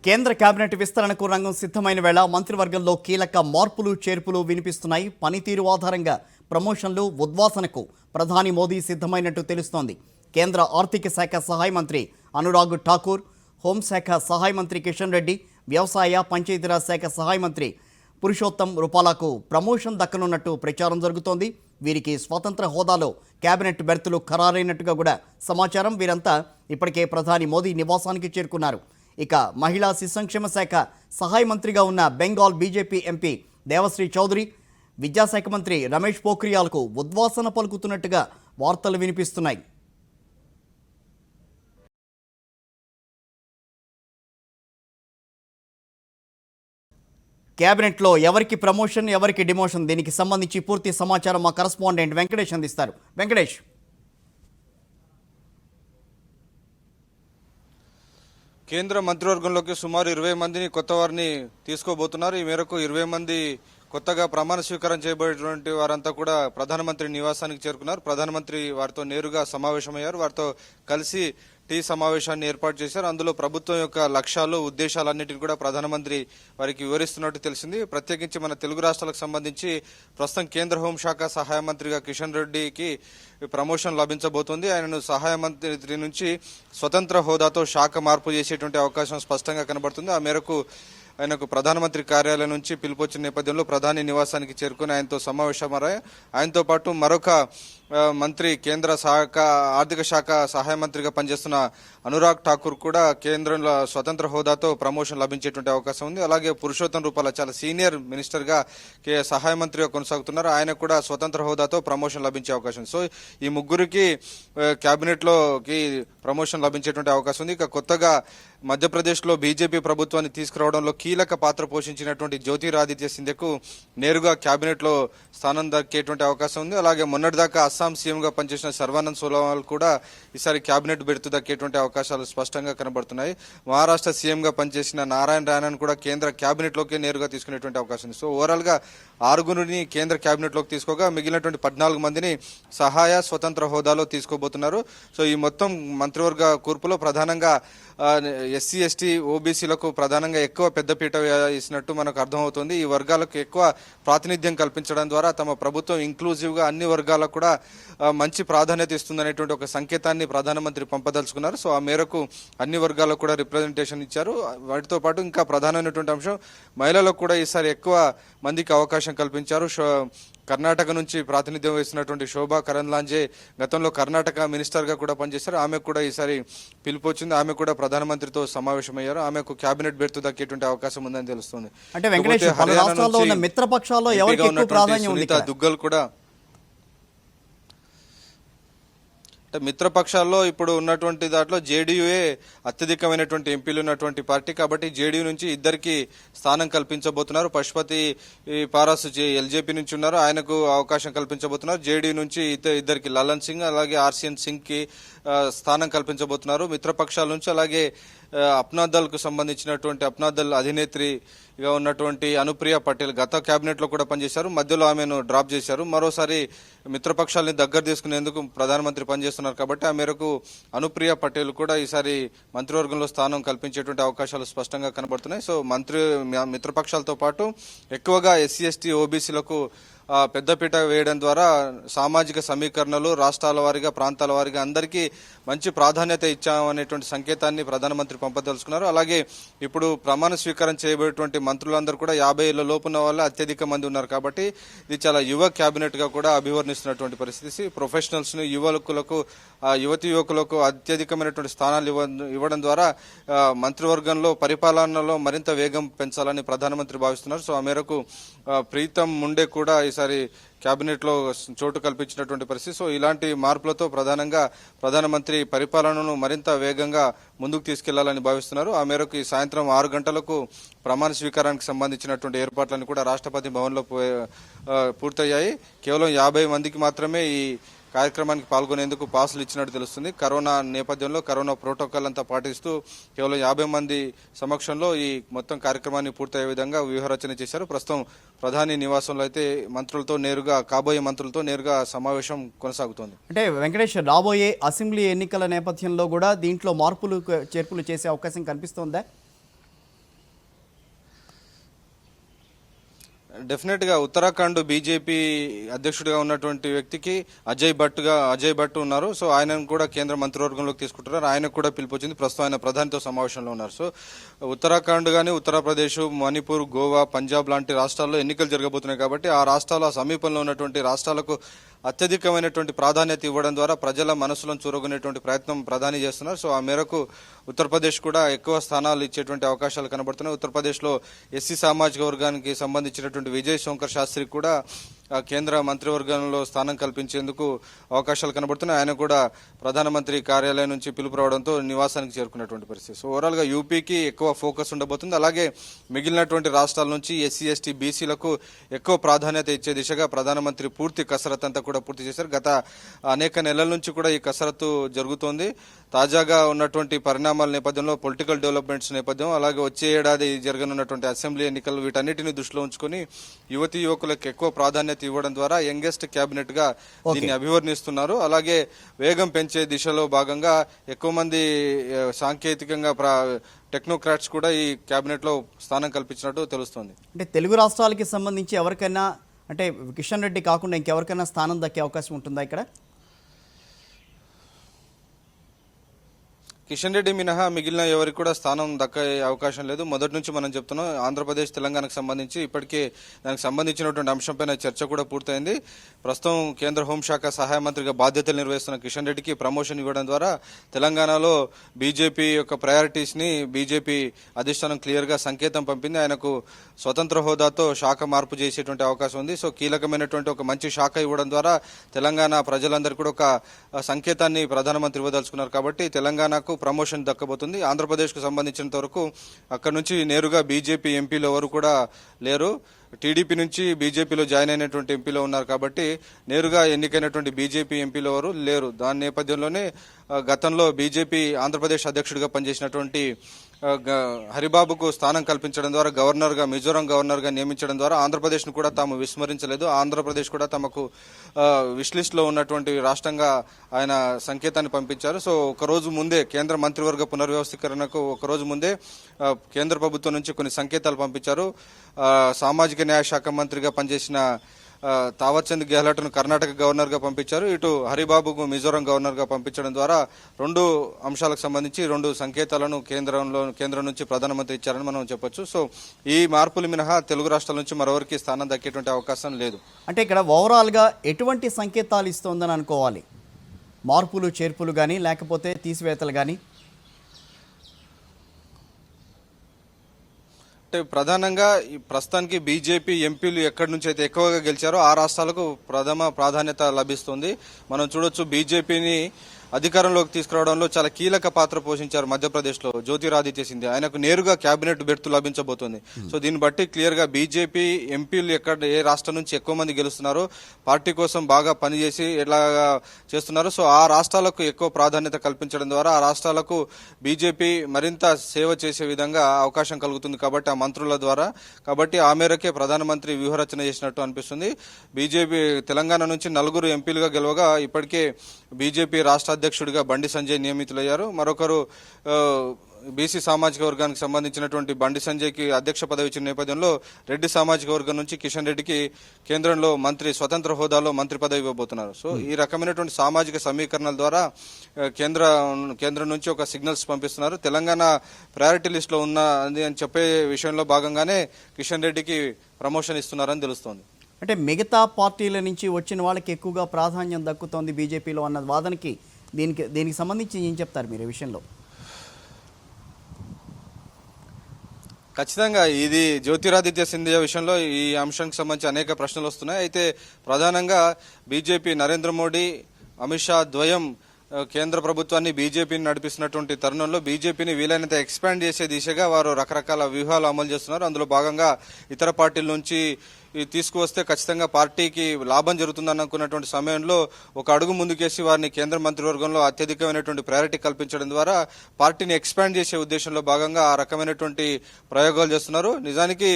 కేంద్ర కేబినెట్ విస్తరణకు రంగం సిద్ధమైన వేళ మంత్రివర్గంలో కీలక మార్పులు చేర్పులు వినిపిస్తున్నాయి. పనితీరు ఆధారంగా ప్రమోషన్లు ఉద్వాసనకు ప్రధాని మోదీ సిద్ధమైనట్టు తెలుస్తోంది. కేంద్ర ఆర్థిక శాఖ సహాయ మంత్రి అనురాగ్ ఠాకూర్, హోంశాఖ సహాయ మంత్రి కిషన్ రెడ్డి, వ్యవసాయ పంచాయతీరాజ్ శాఖ సహాయ మంత్రి పురుషోత్తం రూపాలకు ప్రమోషన్ దక్కనున్నట్టు ప్రచారం జరుగుతోంది. వీరికి స్వతంత్ర హోదాలో కేబినెట్ బెర్తులు ఖరారైనట్టుగా కూడా సమాచారం. వీరంతా ఇప్పటికే ప్రధాని మోదీ నివాసానికి చేరుకున్నారు. ఇక మహిళా శిశు సంక్షేమ శాఖ సహాయ మంత్రిగా ఉన్న బెంగాల్ బీజేపీ ఎంపీ దేవశ్రీ చౌదరి, విద్యాశాఖ మంత్రి రమేష్ పోఖ్రియాల్కు ఉద్వాసన పలుకుతున్నట్టుగా వార్తలు వినిపిస్తున్నాయి. కేబినెట్లో ఎవరికి ప్రమోషన్, ఎవరికి డిమోషన్, దీనికి సంబంధించి పూర్తి సమాచారం మా కరెస్పాండెంట్ వెంకటేష్ అందిస్తారు. వెంకటేష్. కేంద్ర మంత్రివర్గంలోకి సుమారు 20 మందిని కొత్త వారిని తీసుకోబోతున్నారు. ఈ మేరకు 20 మంది కొత్తగా ప్రమాణ స్వీకారం చేయబడేటువంటి వారంతా కూడా ప్రధానమంత్రి నివాసానికి చేరుకున్నారు. ప్రధానమంత్రి వారితో నేరుగా సమావేశమయ్యారు. వారితో కలిసి టీ సమావేశాన్ని ఏర్పాటు చేశారు. అందులో ప్రభుత్వం యొక్క లక్ష్యాలు, ఉద్దేశాలన్నింటినీ కూడా ప్రధానమంత్రి వారికి వివరిస్తున్నట్టు తెలిసింది. ప్రత్యేకించి మన తెలుగు రాష్ట్రాలకు సంబంధించి ప్రస్తుతం కేంద్ర హోంశాఖ సహాయ మంత్రిగా కిషన్ రెడ్డికి ప్రమోషన్ లభించబోతోంది. ఆయనను సహాయ మంత్రి నుంచి స్వతంత్ర హోదాతో శాఖ మార్పు చేసేటువంటి అవకాశం స్పష్టంగా కనబడుతుంది. ఆ మేరకు ఆయనకు ప్రధానమంత్రి కార్యాలయం నుంచి పిలుపొచ్చిన నేపథ్యంలో ప్రధాని నివాసానికి చేరుకుని ఆయనతో సమావేశమయ్యారు. ఆయనతో పాటు మరొక మంత్రి, కేంద్ర ఆర్థిక శాఖ సహాయ మంత్రిగా పనిచేస్తున్న అనురాగ్ ఠాకూర్ కూడా కేంద్రంలో స్వతంత్ర హోదాతో ప్రమోషన్ లభించేటువంటి అవకాశం ఉంది. అలాగే పురుషోత్తం రూపాల చాలా సీనియర్ మినిస్టర్గా సహాయ మంత్రిగా కొనసాగుతున్నారు. ఆయన కూడా స్వతంత్ర హోదాతో ప్రమోషన్ లభించే అవకాశం ఉంది. సో ఈ ముగ్గురికి కేబినెట్లోకి ప్రమోషన్ లభించేటువంటి అవకాశం ఉంది. ఇక కొత్తగా మధ్యప్రదేశ్లో బీజేపీ ప్రభుత్వాన్ని తీసుకురావడంలో కీలక పాత్ర పోషించినటువంటి జ్యోతిరాదిత్య సింధ్యాకు నేరుగా కేబినెట్లో స్థానం దక్కేటువంటి అవకాశం ఉంది. అలాగే మొన్నటిదాకా అస్సాం సీఎంగా పనిచేసిన సర్వానంద్ సోనోవాల్ కూడా ఈసారి కేబినెట్ బెర్తు దక్కేటువంటి అవకాశాలు స్పష్టంగా కనబడుతున్నాయి. మహారాష్ట్ర సీఎంగా పనిచేసిన నారాయణ రాణాను కూడా కేంద్ర కేబినెట్లోకి నేరుగా తీసుకునేటువంటి అవకాశం ఉంది. సో ఓవరాల్గా 6 కేంద్ర కేబినెట్లోకి తీసుకోగా మిగిలినటువంటి 14 మందిని సహాయ స్వతంత్ర హోదాలో తీసుకోబోతున్నారు. సో ఈ మొత్తం మంత్రివర్గ కూర్పులో ప్రధానంగా ఎస్సీ, ఎస్టీ, ఓబీసీలకు ప్రధానంగా ఎక్కువ పెద్దపీట వేసినట్టు మనకు అర్థమవుతుంది. ఈ వర్గాలకు ఎక్కువ ప్రాతినిధ్యం కల్పించడం ద్వారా తమ ప్రభుత్వం ఇంక్లూజివ్గా అన్ని వర్గాలకు కూడా మంచి ప్రాధాన్యత ఇస్తుందనేటువంటి ఒక సంకేతాన్ని ప్రధానమంత్రి పంపదలుచుకున్నారు. సో ఆ మేరకు అన్ని వర్గాలకు కూడా రిప్రజెంటేషన్ ఇచ్చారు. వాటితో పాటు ఇంకా ప్రధానమైనటువంటి అంశం మహిళలకు కూడా ఈసారి ఎక్కువ మందికి అవకాశం కల్పించారు. కర్ణాటక నుంచి ప్రాతినిధ్యం వహిస్తున్నటువంటి శోభా కరంద్లాజే గతంలో కర్ణాటక మినిస్టర్గా కూడా పనిచేశారు. ఆమెకు కూడా ఈసారి పిలుపు వచ్చింది. ఆమె కూడా ప్రధానమంత్రితో సమావేశమయ్యారు. ఆమెకు కేబినెట్ బెర్తు దక్కేటువంటి అవకాశం ఉందని తెలుస్తుంది. అంటే వెంకటేష్, మిత్రపక్షాల్లో ఎవరికి ఎక్కువ ప్రాధాన్యం ఉంది? దుగ్గల్ కూడా మిత్రపక్షాల్లో ఇప్పుడు ఉన్నటువంటి దాంట్లో జేడీయూఏ అత్యధికమైనటువంటి ఎంపీలు ఉన్నటువంటి పార్టీ కాబట్టి జేడీయూ నుంచి ఇద్దరికి స్థానం కల్పించబోతున్నారు. పశుపతి పారాసు ఎల్జేపీ నుంచి ఉన్నారు, ఆయనకు అవకాశం కల్పించబోతున్నారు. జేడీయూ నుంచి ఇద్దరికి లలన్ సింగ్ అలాగే ఆర్సీఎన్ సింగ్ కి స్థానం కల్పించబోతున్నారు. మిత్రపక్షాల నుంచి అలాగే అప్నాదల్కు సంబంధించినటువంటి అప్నాదల్ అధినేత్రిగా ఉన్నటువంటి అనుప్రియ పటేల్ గత కేబినెట్ లో కూడా పనిచేశారు. మధ్యలో ఆమెను డ్రాప్ చేశారు. మరోసారి మిత్రపక్షాలని దగ్గర తీసుకునేందుకు ప్రధానమంత్రి పనిచేస్తున్నారు కాబట్టి ఆ మేరకు అనుప్రియ పటేల్ కూడా ఈసారి మంత్రివర్గంలో స్థానం కల్పించేటువంటి అవకాశాలు స్పష్టంగా కనబడుతున్నాయి. సో మిత్రపక్షాలతో పాటు ఎక్కువగా ఎస్సీ, ఎస్టీ, ఓబీసీలకు పెద్దపీట వేయడం ద్వారా సామాజిక సమీకరణలు రాష్ట్రాల వారీగా, ప్రాంతాల వారీగా అందరికీ మంచి ప్రాధాన్యత ఇచ్చామనేటువంటి సంకేతాన్ని ప్రధానమంత్రి పంపదలుచుకున్నారు. అలాగే ఇప్పుడు ప్రమాణ స్వీకారం చేయబడేటువంటి మంత్రులందరూ కూడా 50 ఏళ్ల లోపున్న వాళ్ళు అత్యధిక మంది ఉన్నారు కాబట్టి ఇది చాలా యువ కేబినెట్ గా కూడా అభివర్ణిస్తున్నటువంటి పరిస్థితి. ప్రొఫెషనల్స్ ను, యువకులకు అత్యధికమైనటువంటి స్థానాలు ఇవ్వడం ద్వారా మంత్రివర్గంలో పరిపాలనలో మరింత వేగం పెంచాలని ప్రధానమంత్రి భావిస్తున్నారు. సో ఆ మేరకు ప్రీతం ముండే కూడా ఈసారి కేబినెట్ లో చోటు కల్పించినటువంటి పరిస్థితి. సో ఇలాంటి మార్పులతో ప్రధానంగా ప్రధానమంత్రి పరిపాలనను మరింత వేగంగా ముందుకు తీసుకెళ్లాలని భావిస్తున్నారు. ఆ మేరకు ఈ సాయంత్రం 6 గంటలకు ప్రమాణ స్వీకారానికి సంబంధించినటువంటి ఏర్పాట్లను కూడా రాష్ట్రపతి భవన్లో పూర్తయ్యాయి. కేవలం 50 మందికి మాత్రమే ఈ కార్యక్రమానికి పాల్గొనేందుకు పాసులు ఇచ్చినట్టు తెలుస్తుంది. కరోనా నేపథ్యంలో కరోనా ప్రోటోకాల్ అంతా పాటిస్తూ కేవలం 50 మంది సమక్షంలో ఈ మొత్తం కార్యక్రమాన్ని పూర్తయ్యే విధంగా వ్యూహరచన చేశారు. ప్రస్తుతం ప్రధాని నివాసంలో అయితే కాబోయే మంత్రులతో నేరుగా సమావేశం కొనసాగుతోంది. అంటే వెంకటేష్, రాబోయే అసెంబ్లీ ఎన్నికల నేపథ్యంలో కూడా దీంట్లో మార్పులు చేర్పులు చేసే అవకాశం కనిపిస్తోందా? డెఫినెట్ గా ఉత్తరాఖండ్ బీజేపీ అధ్యక్షుడిగా ఉన్నటువంటి వ్యక్తికి అజయ్ భట్ ఉన్నారు. సో ఆయనను కూడా కేంద్ర మంత్రివర్గంలోకి తీసుకుంటున్నారు. ఆయనకు కూడా పిలుపు వచ్చింది. ప్రస్తుతం ఆయన ప్రధానితో సమావేశంలో ఉన్నారు. సో ఉత్తరాఖండ్ గానీ ఉత్తరప్రదేశ్, మణిపూర్, గోవా, పంజాబ్ లాంటి రాష్ట్రాల్లో ఎన్నికలు జరగబోతున్నాయి కాబట్టి ఆ రాష్ట్రాల సమీపంలో ఉన్నటువంటి రాష్ట్రాలకు అత్యధికమైనటువంటి ప్రాధాన్యత ఇవ్వడం ద్వారా ప్రజల మనసులను చూరగొనేటువంటి ప్రయత్నం ప్రధాని చేస్తున్నారు. సో ఆ మేరకు ఉత్తరప్రదేశ్ కూడా ఎక్కువ స్థానాలు ఇచ్చేటువంటి అవకాశాలు కనబడుతున్నాయి. ఉత్తరప్రదేశ్లో ఎస్సీ సామాజిక వర్గానికి సంబంధించినటువంటి విజయ్ శంకర్ శాస్త్రి కూడా కేంద్ర మంత్రివర్గంలో స్థానం కల్పించేందుకు అవకాశాలు కనబడుతున్నాయి. ఆయన కూడా ప్రధానమంత్రి కార్యాలయం నుంచి పిలుపు రావడంతో నివాసానికి చేరుకున్నటువంటి పరిస్థితి. సో ఓవరాల్ గా యూపీకి ఎక్కువ ఫోకస్ ఉండబోతుంది. అలాగే మిగిలినటువంటి రాష్ట్రాల నుంచి ఎస్సీ, ఎస్టీ, బీసీలకు ఎక్కువ ప్రాధాన్యత ఇచ్చే దిశగా ప్రధానమంత్రి పూర్తి కసరత్తు అంతా కూడా పూర్తి చేశారు. గత అనేక నెలల నుంచి కూడా ఈ కసరత్తు జరుగుతోంది. తాజాగా ఉన్నటువంటి పరిణామాల నేపథ్యంలో, పొలిటికల్ డెవలప్మెంట్స్ నేపథ్యం, అలాగే వచ్చే ఏడాది జరగనున్నటువంటి అసెంబ్లీ ఎన్నికలు వీటన్నిటిని దృష్టిలో ఉంచుకొని యువతీ యువకులకు ఎక్కువ ప్రాధాన్యత ఇవ్వడం ద్వారా యంగెస్ట్ కేబినెట్ గా దీన్ని అభివర్ణిస్తున్నారు. అలాగే వేగం పెంచే దిశలో భాగంగా ఎక్కువ మంది సాంకేతికంగా టెక్నోక్రాట్స్ కూడా ఈ కేబినెట్ లో స్థానం కల్పించినట్టు తెలుస్తోంది. అంటే తెలుగు రాష్ట్రాలకి సంబంధించి ఎవరికైనా, అంటే కిషన్ రెడ్డి కాకుండా ఇంకెవరికైనా స్థానం దక్కే అవకాశం ఉంటుందా ఇక్కడ? కిషన్ రెడ్డి మినహా మిగిలిన ఎవరికి కూడా స్థానం దక్కే అవకాశం లేదు. మొదటి నుంచి మనం చెప్తున్నాం, ఆంధ్రప్రదేశ్, తెలంగాణకు సంబంధించి ఇప్పటికే దానికి సంబంధించినటువంటి అంశంపైన చర్చ కూడా పూర్తయింది. ప్రస్తుతం కేంద్ర హోంశాఖ సహాయ మంత్రిగా బాధ్యతలు నిర్వహిస్తున్న కిషన్ రెడ్డికి ప్రమోషన్ ఇవ్వడం ద్వారా తెలంగాణలో బీజేపీ యొక్క ప్రయారిటీస్ ని బీజేపీ అధిష్టానం క్లియర్ గా సంకేతం పంపింది. ఆయనకు స్వతంత్ర హోదాతో శాఖ మార్పు చేసేటువంటి అవకాశం ఉంది. సో కీలకమైనటువంటి ఒక మంచి శాఖ ఇవ్వడం ద్వారా తెలంగాణ ప్రజలందరికీ కూడా ఒక సంకేతాన్ని ప్రధానమంత్రి ఇవ్వదలుచుకున్నారు. కాబట్టి తెలంగాణకు ప్రమోషన్ దక్కబోతుంది. ఆంధ్రప్రదేశ్ కు సంబంధించినంత వరకు అక్కడ నుంచి నేరుగా బీజేపీ ఎంపీలు ఎవరు కూడా లేరు. టీడీపీ నుంచి బీజేపీలో జాయిన్ అయినటువంటి ఎంపీలో ఉన్నారు కాబట్టి నేరుగా ఎన్నికైనటువంటి బీజేపీ ఎంపీలు ఎవరు లేరు. దాని నేపథ్యంలోనే గతంలో బీజేపీ ఆంధ్రప్రదేశ్ అధ్యక్షుడిగా పనిచేసినటువంటి హరిబాబుకు స్థానం కల్పించడం ద్వారా మిజోరాం గవర్నర్ గా నియమించడం ద్వారా ఆంధ్రప్రదేశ్ ను కూడా తాము విస్మరించలేదు. ఆంధ్రప్రదేశ్ కూడా తమకు విష్ లిస్ట్ లో ఉన్నటువంటి రాష్ట్రంగా ఆయన సంకేతాన్ని పంపించారు. సో ఒక రోజు ముందే కేంద్ర మంత్రివర్గ పునర్వ్యవస్థీకరణకు ఒక రోజు ముందే కేంద్ర ప్రభుత్వం నుంచి కొన్ని సంకేతాలు పంపించారు. సామాజిక న్యాయ శాఖ మంత్రిగా పనిచేసిన తావర్చంద్ గెహ్లాట్ ను కర్ణాటక గవర్నర్ గా పంపించారు. ఇటు హరిబాబుకు మిజోరాం గవర్నర్ గా పంపించడం ద్వారా రెండు అంశాలకు సంబంధించి రెండు సంకేతాలను కేంద్రం నుంచి ప్రధానమంత్రి ఇచ్చారని మనం చెప్పొచ్చు. సో ఈ మార్పులు మినహా తెలుగు రాష్ట్రాల నుంచి మరొకరికి స్థానం దక్కేటువంటి అవకాశం లేదు. అంటే ఇక్కడ ఓవరాల్ గా ఎటువంటి సంకేతాలు ఇస్తోందని అనుకోవాలి? మార్పులు, చేర్పులు కానీ లేకపోతే తీసివేతలు కానీ? అంటే ప్రధానంగా ప్రస్తుతానికి బీజేపీ ఎంపీలు ఎక్కడి నుంచి అయితే ఎక్కువగా గెలిచారో ఆ రాష్ట్రాలకు ప్రథమ ప్రాధాన్యత లభిస్తుంది. మనం చూడొచ్చు, బీజేపీని అధికారంలోకి తీసుకురావడంలో చాలా కీలక పాత్ర పోషించారు మధ్యప్రదేశ్ లో జ్యోతిరాదిత్య సింధియా. ఆయనకు నేరుగా కేబినెట్ బెర్తు లభించబోతోంది. సో దీన్ని బట్టి క్లియర్ గా బీజేపీ ఎంపీలు ఏ రాష్ట్రం నుంచి ఎక్కువ మంది గెలుస్తున్నారో, పార్టీ కోసం బాగా పనిచేసి ఎలాగా చేస్తున్నారో, సో ఆ రాష్ట్రాలకు ఎక్కువ ప్రాధాన్యత కల్పించడం ద్వారా ఆ రాష్ట్రాలకు బీజేపీ మరింత సేవ చేసే విధంగా అవకాశం కలుగుతుంది కాబట్టి ఆ మంత్రుల ద్వారా. కాబట్టి ఆ మేరకే ప్రధానమంత్రి వ్యూహరచన చేసినట్టు అనిపిస్తుంది. బీజేపీ తెలంగాణ నుంచి 4 ఎంపీలుగా గెలవగా ఇప్పటికే బీజేపీ రాష్ట్ర అధ్యక్షుడిగా బండి సంజయ్ నియమితులయ్యారు. మరొకరు బీసీ సామాజిక వర్గానికి సంబంధించినటువంటి బండి సంజయ్ కి అధ్యక్ష పదవి ఇచ్చిన నేపథ్యంలో రెడ్డి సామాజిక వర్గం నుంచి కిషన్ రెడ్డికి కేంద్రంలో స్వతంత్ర హోదాలో మంత్రి పదవి ఇవ్వబోతున్నారు. సో ఈ రకమైనటువంటి సామాజిక సమీకరణల ద్వారా కేంద్రం నుంచి ఒక సిగ్నల్స్ పంపిస్తున్నారు. తెలంగాణ ప్రయారిటీ లిస్ట్ లో ఉన్నది అని చెప్పే విషయంలో భాగంగానే కిషన్ రెడ్డికి ప్రమోషన్ ఇస్తున్నారని తెలుస్తోంది. అంటే మిగతా పార్టీల నుంచి వచ్చిన వాళ్ళకి ఎక్కువగా ప్రాధాన్యం దక్కుతోంది బీజేపీలో అన్న వాదనకి దీనికి సంబంధించి ఏం చెప్తారు మీరు ఈ విషయంలో? ఖచ్చితంగా ఇది జ్యోతిరాదిత్య సింధియా విషయంలో ఈ అంశానికి సంబంధించి అనేక ప్రశ్నలు వస్తున్నాయి. అయితే ప్రధానంగా బీజేపీ నరేంద్ర మోడీ, అమిత్ షా ద్వయం కేంద్ర ప్రభుత్వాన్ని బీజేపీని నడిపిస్తున్నటువంటి తరుణంలో బీజేపీని వీలైనంత ఎక్స్పాండ్ చేసే దిశగా వారు రకరకాల వ్యూహాలు అమలు చేస్తున్నారు. అందులో భాగంగా ఇతర పార్టీల నుంచి తీసుకువస్తే ఖచ్చితంగా పార్టీకి లాభం జరుగుతుందని అనుకున్నటువంటి సమయంలో ఒక అడుగు ముందుకేసి వారిని కేంద్ర మంత్రివర్గంలో అత్యధికమైనటువంటి ప్రయారిటీ కల్పించడం ద్వారా పార్టీని ఎక్స్పాండ్ చేసే ఉద్దేశంలో భాగంగా ఆ రకమైనటువంటి ప్రయోగాలు చేస్తున్నారు. నిజానికి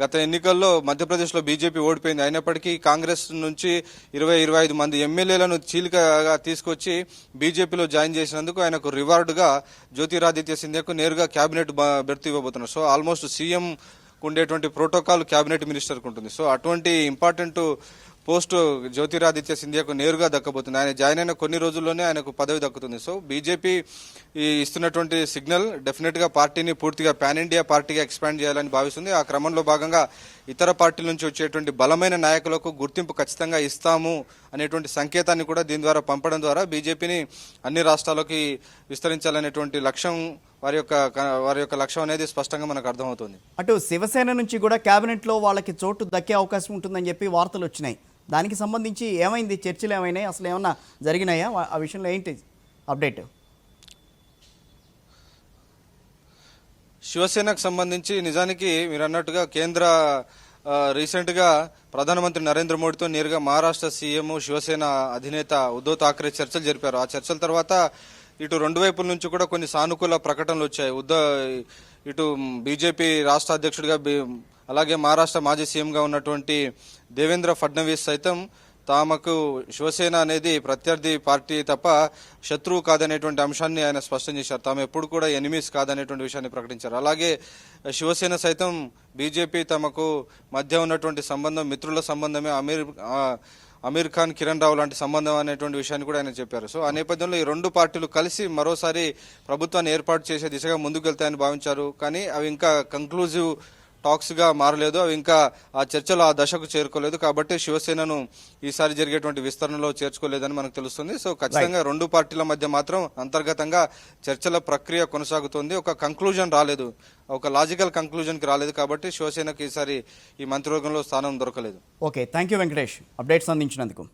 గత ఎన్నికల్లో మధ్యప్రదేశ్లో బీజేపీ ఓడిపోయింది. అయినప్పటికీ కాంగ్రెస్ నుంచి 20-25 మంది ఎమ్మెల్యేలను చీలికగా తీసుకొచ్చి బీజేపీలో జాయిన్ చేసినందుకు ఆయనకు రివార్డుగా జ్యోతిరాదిత్య సింధియాకు నేరుగా కేబినెట్ బెర్త్ ఇవ్వబోతున్నారు. సో ఆల్మోస్ట్ సీఎం ఉండేటువంటి ప్రోటోకాల్ క్యాబినెట్ మినిస్టర్కి ఉంటుంది. సో అటువంటి ఇంపార్టెంట్ పోస్టు జ్యోతిరాదిత్య సింధియాకు నేరుగా దక్కబోతుంది. ఆయన జాయిన్ అయిన కొన్ని రోజుల్లోనే ఆయనకు పదవి దక్కుతుంది. సో బీజేపీ ఇస్తున్నటువంటి సిగ్నల్ డెఫినెట్ గా పార్టీని పూర్తిగా పాన్ ఇండియా పార్టీగా ఎక్స్పాండ్ చేయాలని భావిస్తుంది. ఆ క్రమంలో భాగంగా ఇతర పార్టీల నుంచి వచ్చేటువంటి బలమైన నాయకులకు గుర్తింపు ఖచ్చితంగా ఇస్తాము అనేటువంటి సంకేతాన్ని కూడా దీని ద్వారా పంపడం ద్వారా బీజేపీని అన్ని రాష్ట్రాలకి విస్తరించాలనేటువంటి లక్ష్యం వారి యొక్క లక్ష్యం అనేది స్పష్టంగా మనకు అర్థమవుతుంది. అటు శివసేన నుంచి కూడా కేబినెట్లో వాళ్ళకి చోటు దక్కే అవకాశం ఉంటుందని చెప్పి వార్తలు వచ్చినాయి. దానికి సంబంధించి ఏమైంది? చర్చలు ఏమైనాయి? అసలు ఏమన్నా జరిగినాయా? ఆ విషయంలో ఏంటి అప్డేట్? శివసేనకు సంబంధించి నిజానికి మీరు అన్నట్టుగా రీసెంట్ గా ప్రధానమంత్రి నరేంద్ర మోడీతో నేరుగా మహారాష్ట్ర సీఎం శివసేన అధినేత ఉద్ధవ్ ఠాక్రే చర్చలు జరిపారు. ఆ చర్చల తర్వాత ఇటు రెండు వైపుల నుంచి కూడా కొన్ని సానుకూల ప్రకటనలు వచ్చాయి. ఇటు బీజేపీ రాష్ట్ర అధ్యక్షుడిగా అలాగే మహారాష్ట్ర మాజీ సీఎంగా ఉన్నటువంటి దేవేంద్ర ఫడ్నవీస్ సైతం తామకు శివసేన అనేది ప్రత్యర్థి పార్టీ తప్ప శత్రువు కాదనేటువంటి అంశాన్ని ఆయన స్పష్టం చేశారు. తాము ఎప్పుడు కూడా ఎనిమీస్ కాదనేటువంటి విషయాన్ని ప్రకటించారు. అలాగే శివసేన సైతం బీజేపీ తమకు మధ్య ఉన్నటువంటి సంబంధం మిత్రుల సంబంధమే, అమీర్ ఖాన్ కిరణ్ రావు లాంటి సంబంధం అనేటువంటి విషయాన్ని కూడా ఆయన చెప్పారు. సో ఆ నేపథ్యంలో ఈ రెండు పార్టీలు కలిసి మరోసారి ప్రభుత్వాన్ని ఏర్పాటు చేసే దిశగా ముందుకు వెళ్తాయని భావించారు. కానీ అవి ఇంకా కంక్లూజివ్ టాక్స్ గా మారలేదు. అవి ఇంకా ఆ చర్చలు ఆ దశకు చేరుకోలేదు. కాబట్టి శివసేనను ఈసారి జరిగేటువంటి విస్తరణలో చేర్చుకోలేదని మనకు తెలుస్తుంది. సో ఖచ్చితంగా రెండు పార్టీల మధ్య మాత్రం అంతర్గతంగా చర్చల ప్రక్రియ కొనసాగుతోంది. ఒక కంక్లూజన్ రాలేదు, ఒక లాజికల్ కంక్లూజన్ కి రాలేదు. కాబట్టి శివసేనకు ఈసారి ఈ మంత్రివర్గంలో స్థానం దొరకలేదు. Okay, thank you Venkatesh, updates అందించినందుకు.